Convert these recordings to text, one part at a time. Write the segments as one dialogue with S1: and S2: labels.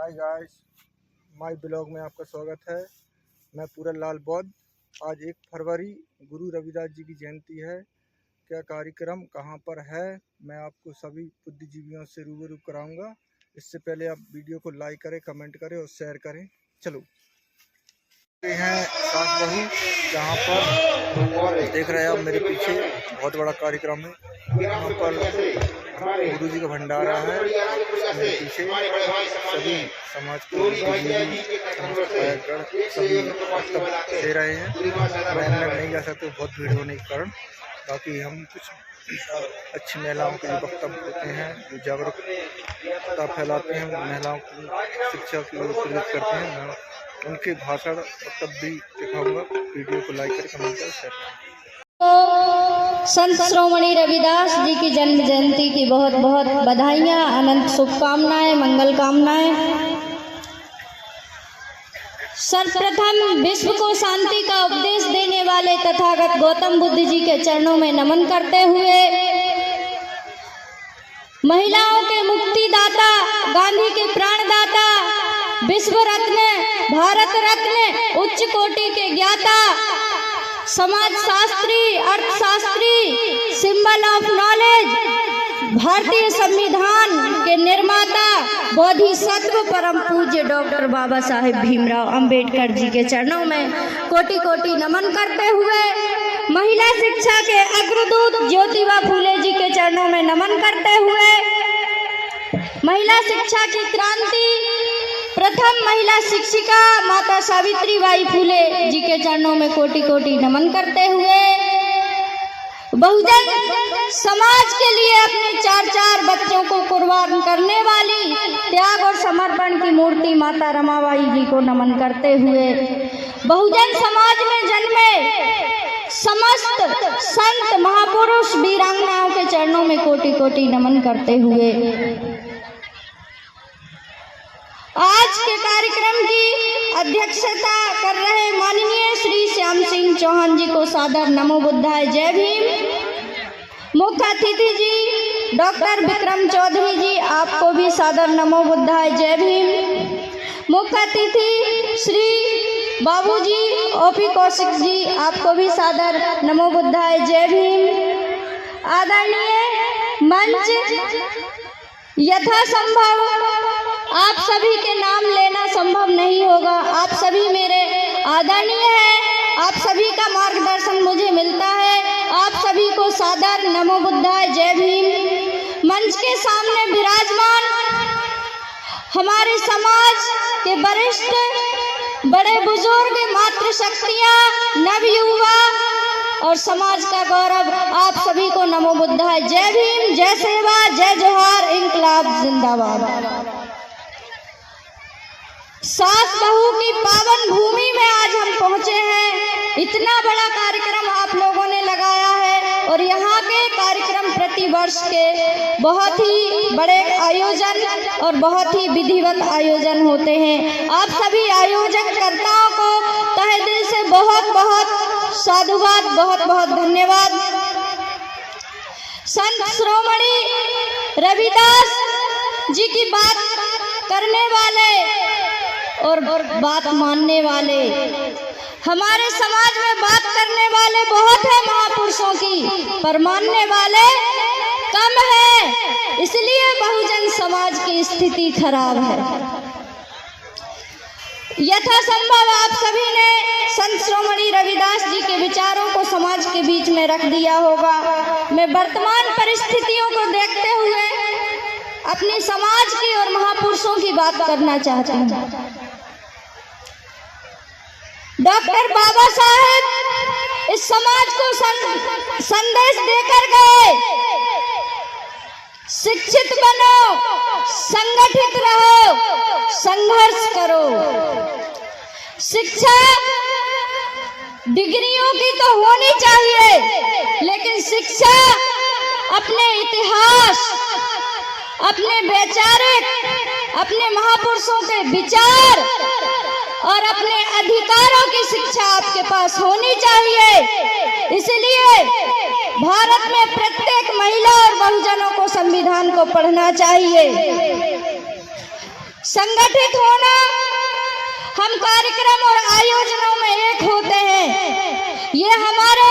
S1: Hi guys, my blog में आपका स्वागत है। मैं पूरन लाल बौद्ध। आज 1 फरवरी गुरु रविदास जी की जयंती है। क्या कार्यक्रम कहां पर है, मैं आपको सभी बुद्धिजीवियों से रूबरू कराऊंगा। इससे पहले आप वीडियो को लाइक करें, कमेंट करें और शेयर करें। चलो, ये हैं सास बहू, जहाँ पर देख रहे हैं आप मेरे पीछे बहुत बड़ा कार्यक्रम है। यहाँ पर गुरु जी का भंडारा है। मेरे पीछे सभी समाज के सभी वक्तव्य दे रहे हैं। मैं अंदर नहीं जा सकते, बहुत भीड़ होने के कारण। बाकी हम कुछ अच्छी महिलाओं के जो वक्तव्य होते हैं, जो जागरूकता फैलाते हैं, महिलाओं को शिक्षा की ओर प्रेरित करते हैं, मैं उनके भाषण वक्तव्य भी दिखाऊंगा। वीडियो को लाइक करें, कमेंट करें, शेयर करें।
S2: संत श्रोमणी रविदास जी की जन्म जयंती की बहुत बहुत बधाइयाँ, अनंत शुभकामनाएं, मंगल कामनाएं। सर्वप्रथम विश्व को शांति का उपदेश देने वाले तथागत गौतम बुद्ध जी के चरणों में नमन करते हुए, महिलाओं के मुक्तिदाता, गांधी के प्राणदाता, विश्व रत्न, भारत रत्न, उच्च कोटि के ज्ञाता, समाज शास्त्री, अर्थशास्त्री, सिंबल ऑफ नॉलेज, भारतीय संविधान के निर्माता, बोधिसत्व परम पूज्य डॉक्टर बाबा साहेब भीमराव अंबेडकर जी के चरणों में कोटि कोटि नमन करते हुए, महिला शिक्षा के अग्रदूत ज्योतिबा फूले जी के चरणों में नमन करते हुए, महिला शिक्षा की क्रांति प्रथम महिला शिक्षिका माता सावित्री बाई फूले जी के चरणों में कोटि कोटि नमन करते हुए, बहुजन समाज के लिए अपने 4 बच्चों को कुर्बान करने वाली त्याग और समर्पण की मूर्ति माता रमाबाई जी को नमन करते हुए, बहुजन समाज में जन्मे समस्त संत महापुरुष वीरांगनाओं के चरणों में कोटि कोटि नमन करते हुए, आज के कार्यक्रम की अध्यक्षता कर रहे माननीय श्री श्याम सिंह चौहान जी को सादर नमो बुद्धाय, जय भीम। मुख्य अतिथि जी डॉक्टर विक्रम चौधरी जी, आपको भी सादर नमो बुद्धाय, जय भीम। मुख्य अतिथि श्री बाबू जी ओपी कौशिक जी, आपको भी सादर नमो बुद्धाय, जय भीम। आदरणीय मंच, यथासंभव आप सभी के नाम लेना संभव नहीं होगा। आप सभी मेरे आदरणीय हैं, आप सभी का मार्गदर्शन मुझे मिलता है। आप सभी को सादर नमो बुद्धाय, जय भीम। मंच के सामने विराजमान हमारे समाज के वरिष्ठ, बड़े बुजुर्ग, मातृशक्तियाँ, नवयुवा और समाज का गौरव, आप सभी को नमो बुद्धाय, जय भीम, जय सेवा, जय जोहार, इंकलाब जिंदाबाद। सास बहू की पावन भूमि में आज हम पहुंचे हैं। इतना बड़ा कार्यक्रम आप लोगों ने लगाया है और यहाँ के कार्यक्रम प्रतिवर्ष के बहुत ही बड़े आयोजन और बहुत ही विधिवत आयोजन होते हैं। आप सभी आयोजनकर्ताओं को तहे दिल से बहुत बहुत साधुवाद, बहुत बहुत धन्यवाद। संत श्रोमणी रविदास जी की बात करने वाले और बात मानने वाले, हमारे समाज में बात करने वाले बहुत है महापुरुषों की, पर मानने वाले कम है। इसलिए बहुजन समाज की स्थिति खराब है। यथासंभव आप सभी ने संत श्रोमणी रविदास जी के विचारों को समाज के बीच में रख दिया होगा। मैं वर्तमान परिस्थितियों को देखते हुए अपने समाज की और महापुरुषों की बात करना चाहती हूँ। डॉक्टर बाबा साहेब इस समाज को संदेश देकर गए, शिक्षित बनो, संगठित रहो, संघर्ष करो। शिक्षा डिग्रियों की तो होनी चाहिए, लेकिन शिक्षा अपने इतिहास, अपने वैचारिक, अपने महापुरुषों के विचार और अपने अधिकारों की शिक्षा आपके पास होनी चाहिए। इसलिए भारत में प्रत्येक महिला और बहुजनों को संविधान को पढ़ना चाहिए। संगठित होना, हम कार्यक्रम और आयोजनों में एक होते हैं, ये हमारे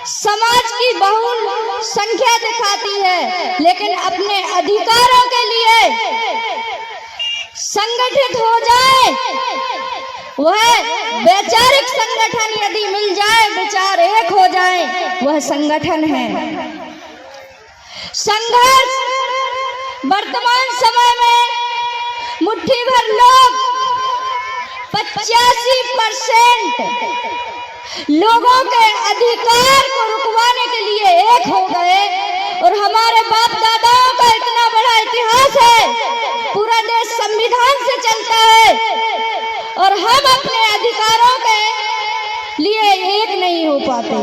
S2: समाज की बहुल संख्या दिखाती है। लेकिन अपने अधिकारों के लिए संगठित हो जाए, वह वैचारिक संगठन यदि मिल जाए, विचार एक हो जाए, वह संगठन है। संघर्ष वर्तमान समय में मुट्ठी भर लोग 85% लोगों के अधिकार को रुकवाने के लिए एक हो गए। और हमारे बाप दादाओं का इतना बड़ा इतिहास है, पूरा देश संविधान से चलता है, और हम अपने अधिकारों के लिए एक नहीं हो पाते।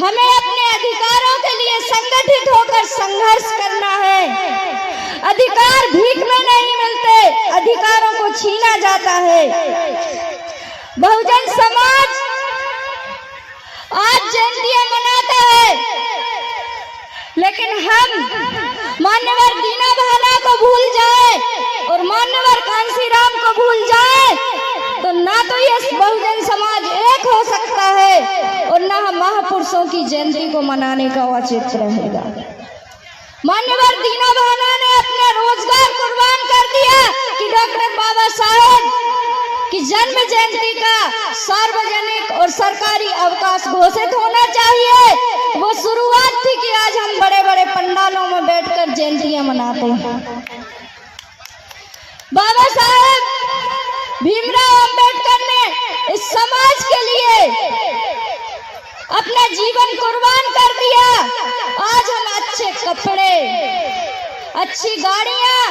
S2: हमें अपने अधिकारों के लिए संगठित होकर संघर्ष करना है। अधिकार भीख में नहीं मिलते, अधिकारों को छीना जाता है। बहुजन समाज आज जयंतियां मनाता है, लेकिन हम मान्यवर दीना भाना को भूल जाए और मान्यवर कांसीराम को भूल जाए, तो ना तो ये बहुजन समाज एक हो सकता है और ना हम महापुरुषों की जयंती को मनाने का औचित रहेगा। मान्यवर दीना भाना ने अपना रोजगार कुर्बान कर दिया कि डॉक्टर बाबा साहेब की जन्म जयंती का सार्वजनिक और सरकारी अवकाश घोषित होना चाहिए। वो शुरुआत थी कि आज हम बड़े बड़े पंडालों में बैठकर जयंतियां मनाते हैं। बाबा साहेब भीमराव अंबेडकर ने इस समाज के लिए अपना जीवन कुर्बान कर दिया। आज हम अच्छे कपड़े, अच्छी गाड़ियां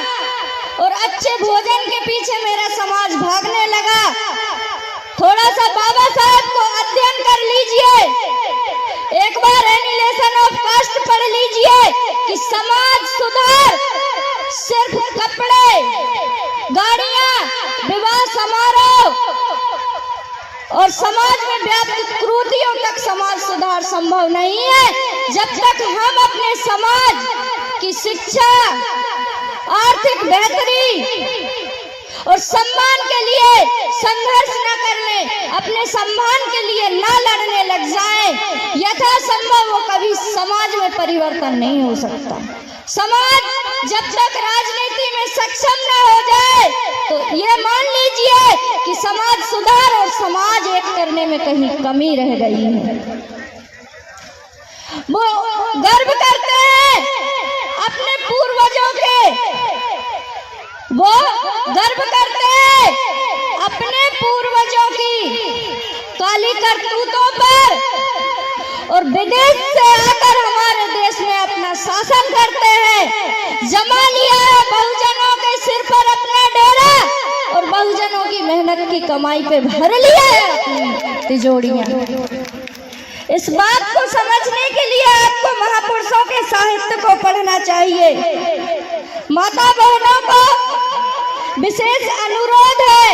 S2: और अच्छे भोजन के पीछे मेरा समाज भागने लगा। थोड़ा सा बाबा साहब को अध्ययन कर लीजिए, एक बार एनिलेशन ऑफ कास्ट पढ़ लीजिए कि समाज सुधार सिर्फ कपड़े, गाड़ियां, विवाह समारोह और समाज में व्याप्त क्रूतियों तक समाज सुधार संभव नहीं है जब तक हम अपने समाज की शिक्षा, आर्थिक बेहतरी और सम्मान के लिए संघर्ष न करने, अपने सम्मान के लिए न लड़ने लग जाएं, यथासंभव वो कभी समाज में परिवर्तन नहीं हो सकता। समाज जब तक राजनीति में सक्षम न हो जाए, तो ये मान लीजिए कि समाज सुधार और समाज एक करने में कहीं कमी रह गई है। वो गर्व करते हैं अपने पूर्वजों के, वो गर्व करते हैं अपने पूर्वजों की काली करतूतों पर, और विदेश से आकर हमारे देश में अपना शासन करते हैं। जमा लिया है बहुजनों के सिर पर अपना डेरा और बहुजनों की मेहनत की कमाई पे भर लिया है अपनी तिजोरियां। इस बात को समझने के लिए आपको महापुरुषों के साहित्य को पढ़ना चाहिए। माता बहनों को विशेष अनुरोध है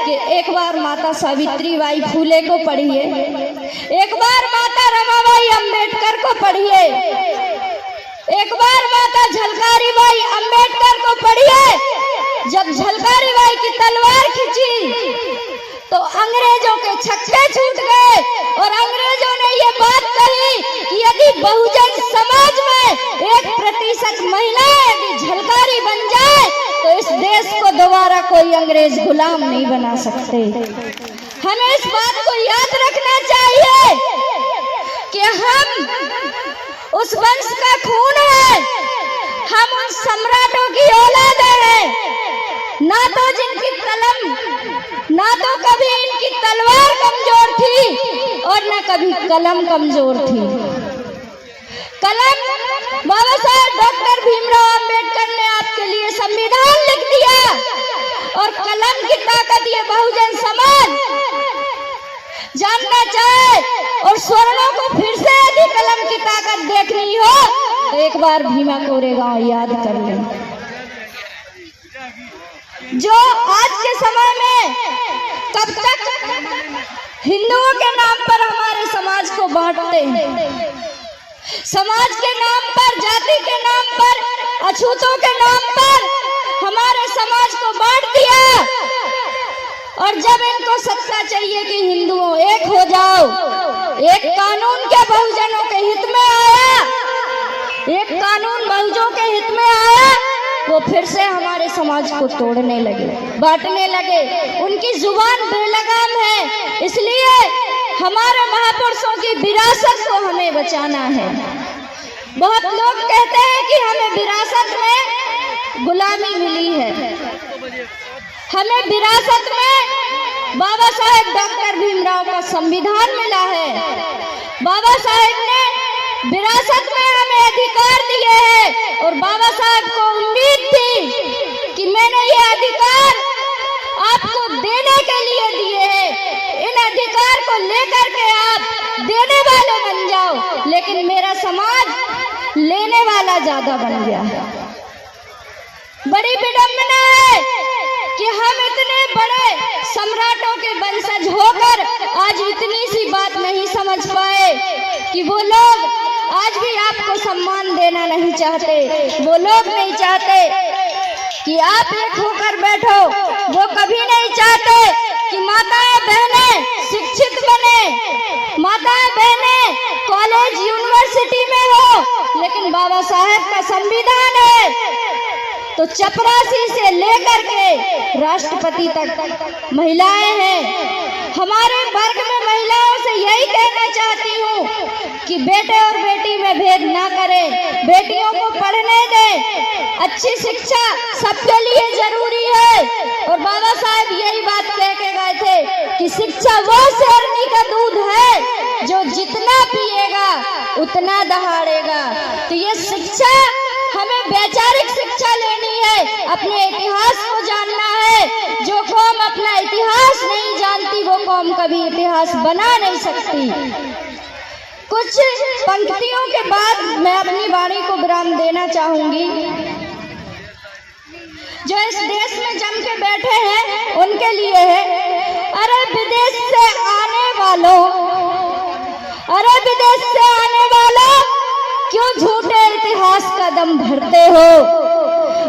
S2: कि एक बार माता सावित्री बाई फूले को पढ़िए, एक बार माता रमाबाई अंबेडकर को पढ़िए, एक बार माता झलकारी बाई अंबेडकर को पढ़िए। जब झलकारी बाई की तलवार खींची तो अंग्रेजों के छक्के छूट गए और अंग्रेजों ने ये बात कही कि यदि बहुजन समाज में 1% महिलाएं यदि झलकारी बन जाए तो इस देश को दोबारा कोई अंग्रेज गुलाम नहीं बना सकते। हमें इस बात को याद रखना चाहिए कि हम उस वंश का खून है, हम उन सम्राटों की औलाद हैं, ना तो जिनकी कलम, ना तो कभी इनकी तलवार कमजोर थी और ना कभी कलम कमजोर थी। कलम बाबा साहब डॉक्टर भीमराव अंबेडकर ने आपके लिए संविधान लिख दिया, और कलम की ताकत ये बहुजन समाज जानना चाहे और स्वर्णों को फिर से यदि कलम की ताकत देखनी हो तो एक बार भीमा कोरेगांव याद कर लें, जो आज के समय में कब तक हिंदुओं के नाम पर हमारे समाज को बांटते हैं, समाज के नाम पर, जाति के नाम पर, अछूतों के नाम पर हमारे समाज को बांट दिया। और जब इनको सत्ता चाहिए कि हिंदुओं एक हो जाओ, एक कानून के बहुजनों के हित में आया, एक कानून बहुजनों के हित में आया, वो फिर से हमारे समाज को तोड़ने लगे, बांटने लगे। उनकी जुबान बेलगाम है, इसलिए हमारे महापुरुषों की विरासत को हमें बचाना है। बहुत लोग कहते हैं कि हमें विरासत में गुलामी मिली है, हमें विरासत में बाबा साहेब डॉक्टर भीमराव का संविधान मिला है। बाबा साहेब ने विरासत में हमें अधिकार दिए हैं और बाबा साहेब को उम्मीद थी कि मैंने ये अधिकार आपको देने के लिए दिए हैं, इन अधिकार को लेकर के आप देने वाले बन जाओ। लेकिन मेरा समाज लेने वाला ज्यादा बन गया। बड़ी विडंबना है कि हम इतने बड़े सम्राटों के वंशज होकर आज इतनी सी बात नहीं समझ पाए कि वो लोग आज भी आपको सम्मान देना नहीं चाहते। वो लोग नहीं चाहते कि आप एक होकर बैठो, वो कभी नहीं चाहते कि माताएं बहनें शिक्षित बने, माताएं बहनें कॉलेज यूनिवर्सिटी में हो। लेकिन बाबा साहेब का संविधान है तो चपरासी से लेकर के राष्ट्रपति तक महिलाएं हैं। हमारे वर्ग में महिलाओं से यही कहना चाहती हूँ कि बेटे और बेटी में भेद ना करें, बेटियों को पढ़ने दें। अच्छी शिक्षा सबके लिए जरूरी है। और बाबा साहेब यही बात कह के गए थे कि शिक्षा वो शेरनी का दूध है जो जितना पिएगा उतना दहाड़ेगा। तो ये शिक्षा हमें वैचारिक शिक्षा लेनी है, अपने इतिहास को जानना है। जो कौम अपना इतिहास नहीं जानती वो कौम कभी इतिहास बना नहीं सकती। कुछ पंक्तियों के बाद मैं अपनी वाणी को विराम देना चाहूंगी। जो इस देश में जम के बैठे हैं उनके लिए है। अरे विदेश से आने वालों, अरे विदेश से आने वालों, क्यों झूठे इतिहास का दम भरते हो?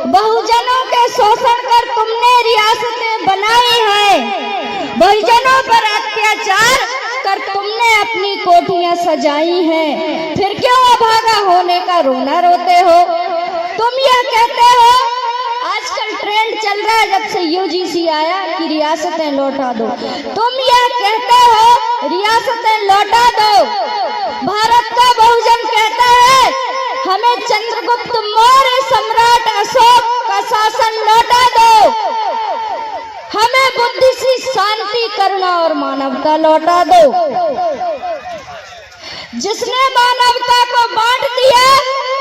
S2: बहुजनों के शोषण कर तुमने रियासतें बनाई हैं, बहुजनों पर अत्याचार कर तुमने अपनी कोठियां सजाई हैं। फिर क्यों अभागा होने का रोना रोते हो? तुम यह कहते हो, आजकल ट्रेंड चल रहा है जब से यूजीसी आया कि रियासतें लौटा दो। तुम यह कहते हो रियासतें लौटा दो। भारत का बहुजन कहता है हमें चंद्रगुप्त मौर्य सम्राट अशोक का शासन लौटा दो, हमें बुद्धि सी शांति करुणा और मानवता लौटा दो। जिसने मानवता को बांट दिया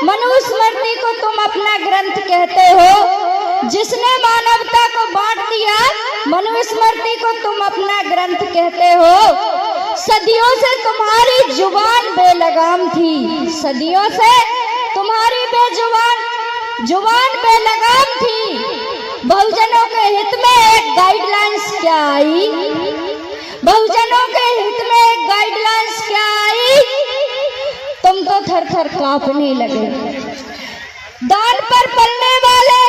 S2: मनुस्मृति को तुम अपना ग्रंथ कहते हो। जिसने मानवता को बांट दिया मनुस्मृति को तुम अपना ग्रंथ कहते हो। सदियों से तुम्हारी जुबान बेलगाम थी, सदियों से तुम्हारी जुबान बेलगाम थी। बहुजनों के हित में एक गाइडलाइंस क्या आई? बहुजनों के हित में एक गाइडलाइंस क्या आई? तुम तो थर थर कांपने लगे। दान पर पलने वाले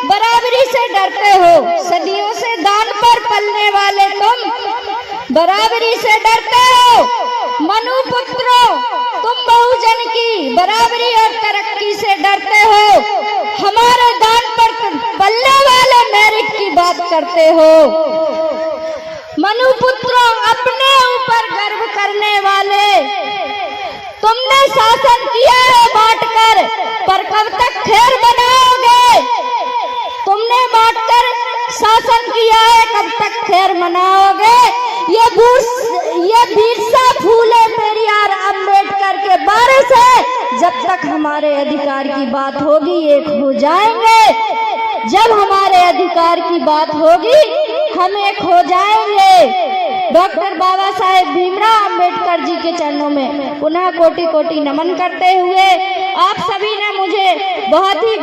S2: बराबरी से डरते हो। सदियों से दान पर पलने वाले तुम बराबरी से डरते हो। मनुपुत्रों, तुम बहुजन की बराबरी और तरक्की से डरते हो। हमारे दान पर पलने वाले मेरिट की बात करते हो। मनुपुत्रों, अपने ऊपर गर्व करने वाले, तुमने शासन किया है बांटकर, पर कब तक खैर बनाओगे? तुमने बांटकर शासन किया है, कब तक खैर मनाओगे? ये बिरसा फूले पेरियार अम्बेडकर के बारे से जब तक हमारे अधिकार की बात होगी एक हो जाएंगे। जब हमारे अधिकार की बात होगी हम एक हो जाएंगे। डॉक्टर बाबा साहेब भीमराव अम्बेडकर जी के चरणों में पुनः कोटि कोटि नमन करते हुए आप सभी ने मुझे बहुत ही